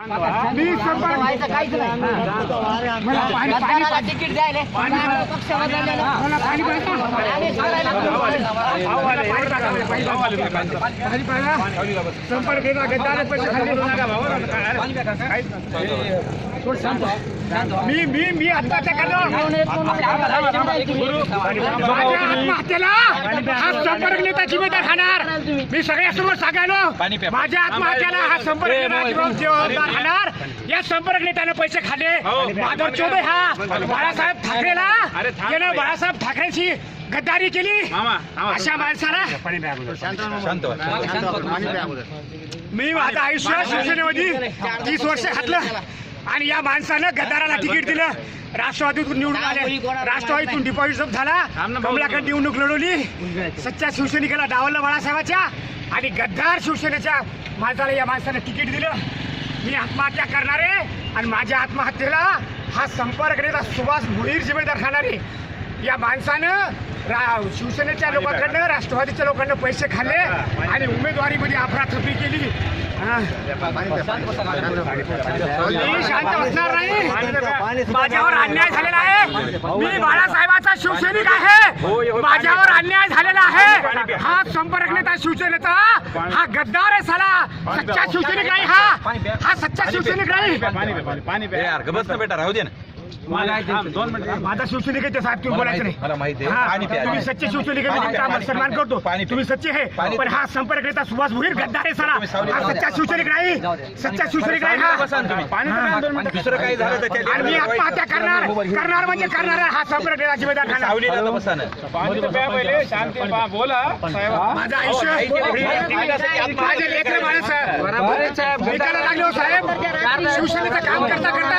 मी संपर्क व्हायचं काहीच नाही. मला पाणी तिकीट द्यायला पक्ष बदललेला मला पाणी पाहिजे. संपर्क घेता गद्दार पैसे खाल्ले. मी आत्महत्या करणार. माझ्या आत्महत्येला हा संपर्क नेता जिम्मेदार खाणार. मी सगळ्यासमोर सांगायलो माझ्या आत्महत्येला हा संपर्क नेता जबाबदार खाणार. या संपर्क नेत्याने पैसे खाल्ले. माधव चौबे हा बाळासाहेब ठाकरेला यानं बाळासाहेब ठाकरेंची गद्दारी केली. अशा माणसाला मी माझं आयुष्य शिवसेनेमध्ये 30 वर्ष घातलं आणि या माणसानं गद्दाराला तिकीट दिलं. राष्ट्रवादीतून निवडून आले. राष्ट्रवादीतून डिपॉझिट झाला. कमलाकडे निवडणूक लढवली. सच्च्या शिवसैनिकाला डावललं बाळासाहेबाच्या आणि गद्दार शिवसेनेच्या माणसाला या माणसानं तिकीट दिलं. मी आत्महत्या करणार आहे आणि माझ्या आत्महत्येला हा संपर्क नेता सुभाष भोईर जिम्मेदार खाणार आहे. या माणसानं शिवसेनेच्या लोकांकडनं राष्ट्रवादीच्या लोकांना पैसे खाल्ले आणि उमेदवारीमध्ये अफरातफरी केली. मी शांत बसणार नाही. माझ्यावर अन्याय झालेला आहे. मी बाळासाहेबाचा शिवसैनिक आहे. माझ्यावर अन्याय झालेला आहे. हा संपर्क नेता शिवसेनेचा हा गद्दार आहे. साला सच्चा शिवसैनिक नाही. हा सच्चा शिवसैनिक नाही. बेटा राहू दे ना. माझा शिवसैनिक आहे ते साहेब. तुम्ही बोलायचं नाही. तुम्ही सच्चे शिवसैनिक आहे. सन्मान करतो. तुम्ही सच्चे आहे. पण हा संपर्क नेता सुभाष भोईर गद्दार आहे. साला हा सच्चा शिवसैनिक नाही. सच्चा शिवसैनिक नाही. हा दुसरं काही झालं तर मी आत्महत्या करणार म्हणजे करणार. हा संपर्क नेता जिम्मेदार खाणार. माझं आयुष्य माझे लेकरं बाळं विकायला लागले हो साहेब. शिवसेनेचं काम करता करता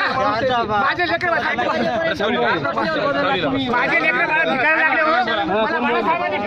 माझे लेकरं बाळं भिकायला लागले हो. मला बाळासाहेबांनी